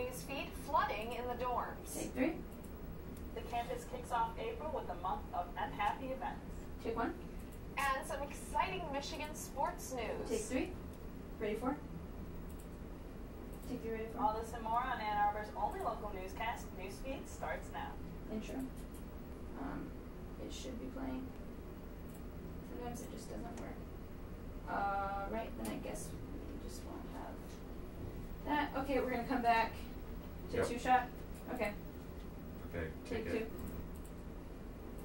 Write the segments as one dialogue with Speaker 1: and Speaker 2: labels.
Speaker 1: newsfeed, flooding in the dorms.
Speaker 2: Take 3.
Speaker 3: The campus kicks off April with a month of unhappy events.
Speaker 2: Take 1.
Speaker 1: And some exciting Michigan sports news.
Speaker 2: Take 3. Ready for? Take 3, ready for?
Speaker 3: All this and more on Ann Arbor's only local newscast. Newsfeed starts now.
Speaker 2: Intro. It should be playing. Sometimes it just doesn't work. Right, then I guess we just won't have that. Okay, we're gonna come back to 2-shot. Okay.
Speaker 4: Okay,
Speaker 2: Take 2.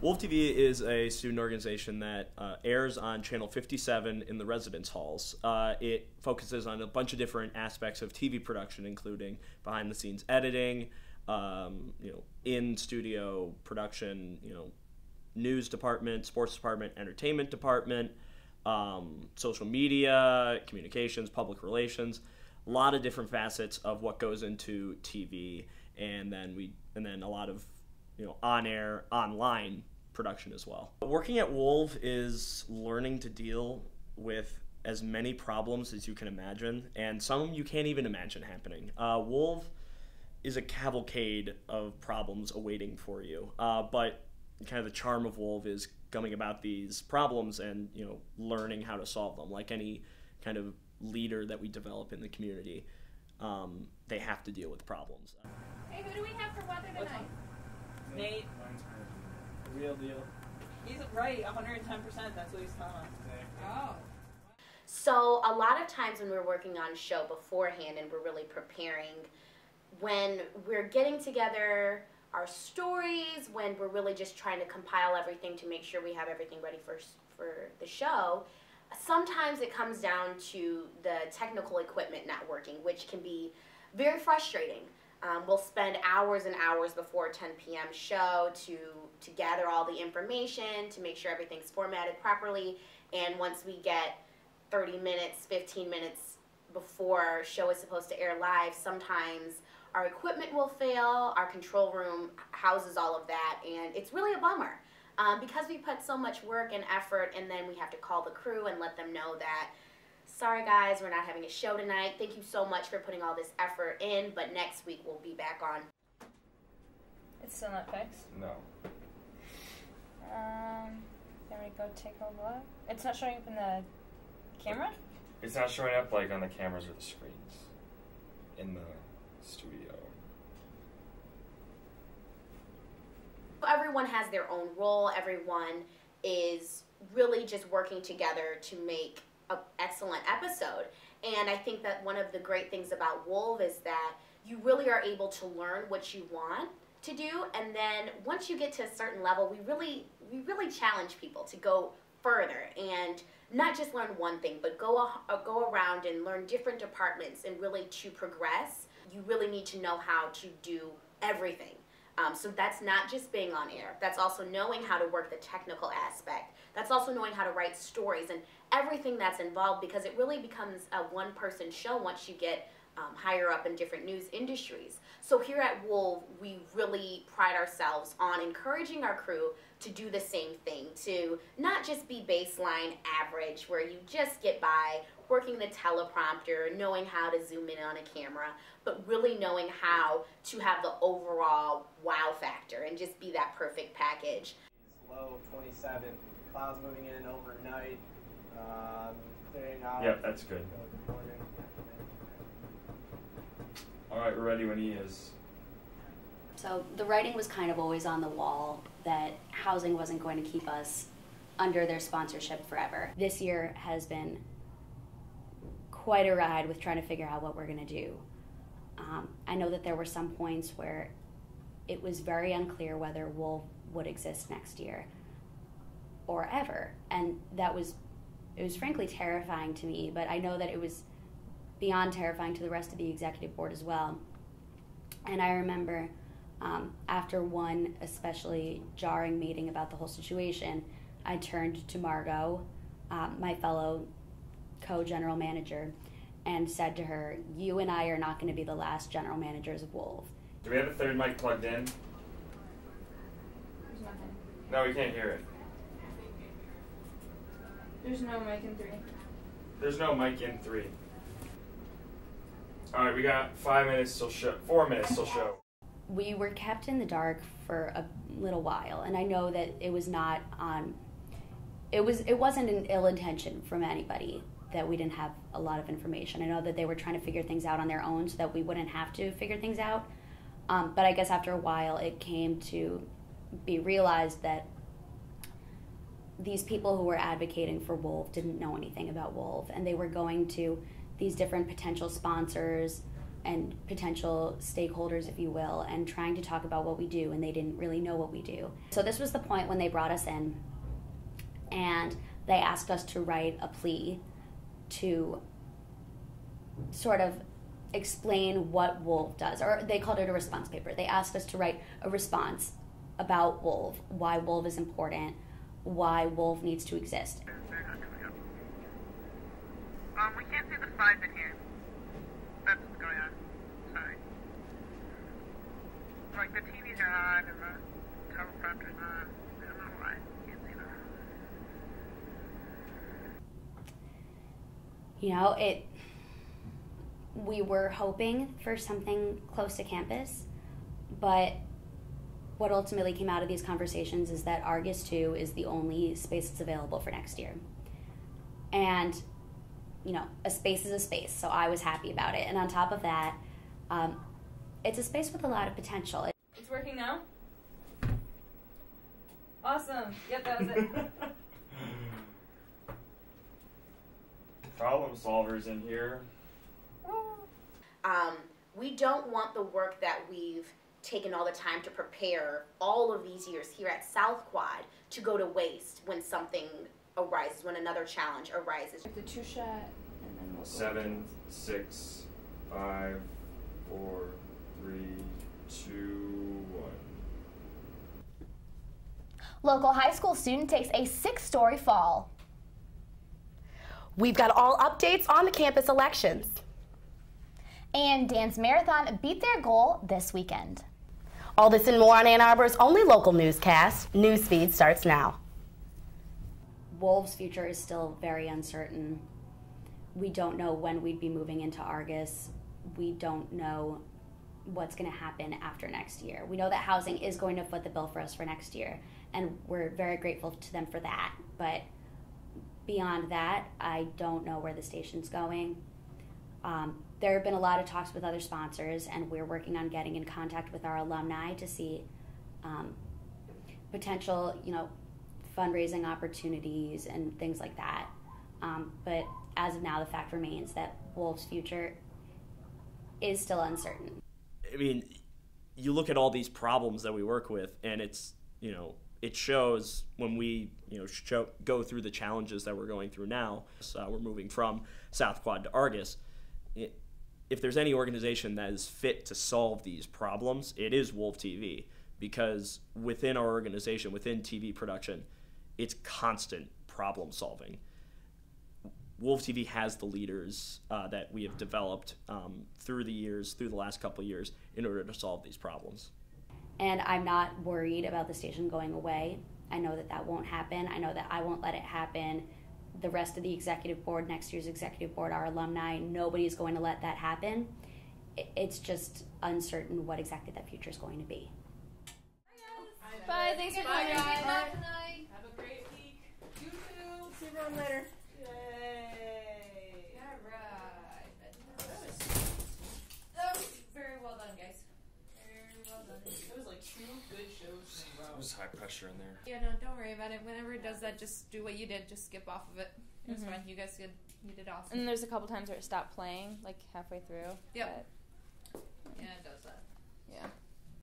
Speaker 5: WOLV-TV is a student organization that airs on Channel 57 in the residence halls. It focuses on a bunch of different aspects of TV production, including behind-the-scenes editing, in-studio production, news department, sports department, entertainment department, social media, communications, public relations, a lot of different facets of what goes into TV, and then a lot of on-air, online production as well. Working at WOLV is learning to deal with as many problems as you can imagine, and some you can't even imagine happening. WOLV is a cavalcade of problems awaiting for you, but kind of the charm of WOLV is coming about these problems and learning how to solve them. Like any kind of leader that we develop in the community, they have to deal with problems.
Speaker 2: Hey, who do we have for weather tonight?
Speaker 3: Nate.
Speaker 6: Real deal.
Speaker 3: He's right, 110%. That's what he's telling us.
Speaker 2: Oh.
Speaker 7: So a lot of times when we're working on a show beforehand and we're really preparing, when we're getting together our stories, when we're really just trying to compile everything to make sure we have everything ready for the show, sometimes it comes down to the technical equipment not working, which can be very frustrating. We'll spend hours and hours before 10 p.m. show to gather all the information, to make sure everything's formatted properly, and once we get 30 minutes, 15 minutes before our show is supposed to air live, sometimes our equipment will fail, our control room houses all of that, and it's really a bummer. Because we put so much work and effort, and then we have to call the crew and let them know that, sorry guys, we're not having a show tonight. Thank you so much for putting all this effort in, but next week we'll be back on.
Speaker 8: It's still not fixed?
Speaker 4: No.
Speaker 8: There we go, take a look. It's not showing up in the camera?
Speaker 4: It's not showing up like on the cameras or the screens in the studio.
Speaker 7: Everyone has their own role. Everyone is really just working together to make an excellent episode. And I think that one of the great things about WOLV is that you really are able to learn what you want to do, and then once you get to a certain level, we really challenge people to go further and not just learn one thing, but go around and learn different departments, and really to progress, you really need to know how to do everything. So that's not just being on air. That's also knowing how to work the technical aspect. That's also knowing how to write stories and everything that's involved, because it really becomes a one-person show once you get higher up in different news industries. So here at WOLV, we really pride ourselves on encouraging our crew to do the same thing, to not just be baseline average where you just get by working the teleprompter, knowing how to zoom in on a camera, but really knowing how to have the overall wow factor and just be that perfect package.
Speaker 6: Low 27, clouds moving in overnight, clearing out.
Speaker 4: Yep, that's good. Alright, we're ready when he is.
Speaker 9: So the writing was kind of always on the wall that housing wasn't going to keep us under their sponsorship forever. This year has been quite a ride with trying to figure out what we're going to do. I know that there were some points where it was very unclear whether WOLV would exist next year or ever, and it was frankly terrifying to me, but I know that it was beyond terrifying to the rest of the executive board as well. And I remember after one especially jarring meeting about the whole situation, I turned to Margot, my fellow co-general manager, and said to her, you and I are not going to be the last general managers of WOLV.
Speaker 4: Do we have a third mic plugged in?
Speaker 2: There's nothing.
Speaker 4: No, we can't hear it.
Speaker 2: There's no mic in 3.
Speaker 4: There's no mic in 3. All right, we got 5 minutes till show. 4 minutes till show.
Speaker 9: We were kept in the dark for a little while, and I know that it was not on. It wasn't an ill intention from anybody that we didn't have a lot of information. I know that they were trying to figure things out on their own so that we wouldn't have to figure things out. But I guess after a while, it came to be realized that these people who were advocating for WOLV didn't know anything about WOLV, and they were going to these different potential sponsors and potential stakeholders, if you will, and trying to talk about what we do, and they didn't really know what we do. So this was the point when they brought us in, and they asked us to write a plea to sort of explain what WOLV does, or they called it a response paper. They asked us to write a response about WOLV, why WOLV is important, why WOLV needs to exist.
Speaker 10: We can't see the slides in here. That's what's going on. Sorry. Like the TVs are on and the teleprompter's on. I don't know why. Can't see them.
Speaker 9: You know, we were hoping for something close to campus, but what ultimately came out of these conversations is that Argus 2 is the only space that's available for next year. And, you know, a space is a space, so I was happy about it. And on top of that, it's a space with a lot of potential.
Speaker 8: It's working now? Awesome. Yep, that was it.
Speaker 4: Problem solvers in here.
Speaker 7: We don't want the work that we've taken all the time to prepare all of these years here at South Quad to go to waste when something arises, when another challenge arises.
Speaker 2: The 2 shot, and then we'll
Speaker 4: 7, 6, 5, 4, 3, 2, 1.
Speaker 11: Local high school student takes a 6-story fall.
Speaker 12: We've got all updates on the campus elections.
Speaker 11: And Dance Marathon beat their goal this weekend.
Speaker 12: All this and more on Ann Arbor's only local newscast. Newsfeed starts now.
Speaker 9: WOLV's future is still very uncertain. We don't know when we'd be moving into Argus. We don't know what's going to happen after next year. We know that housing is going to foot the bill for us for next year, and we're very grateful to them for that. But beyond that, I don't know where the station's going. There have been a lot of talks with other sponsors, and we're working on getting in contact with our alumni to see potential, fundraising opportunities and things like that. But as of now, the fact remains that WOLV's future is still uncertain.
Speaker 5: I mean, you look at all these problems that we work with, and it's, it shows when we, go through the challenges that we're going through now. We're moving from South Quad to Argus. If there's any organization that is fit to solve these problems, it is WOLV-TV, because within our organization, within TV production, it's constant problem solving. WOLV-TV has the leaders that we have developed through the last couple of years in order to solve these problems.
Speaker 9: And I'm not worried about the station going away. I know that that won't happen. I know that I won't let it happen. The rest of the executive board, next year's executive board, our alumni, nobody's going to let that happen. It's just uncertain what exactly that future is going to be.
Speaker 8: Bye, thanks for coming.
Speaker 1: Bye.
Speaker 3: Have a great week.
Speaker 8: You too. See everyone later.
Speaker 3: Yay.
Speaker 8: That was very well done, guys. Very well done.
Speaker 3: It was like 2 good shows in a row.
Speaker 4: There was high pressure in there.
Speaker 13: Yeah, no, don't worry about it. Whenever it does that, just do what you did. Just skip off of it. It's fine. You guys did. You did awesome.
Speaker 8: And there's a couple times where it stopped playing, like halfway through.
Speaker 13: Yep.
Speaker 8: But,
Speaker 13: Yeah, it does that.
Speaker 8: yeah.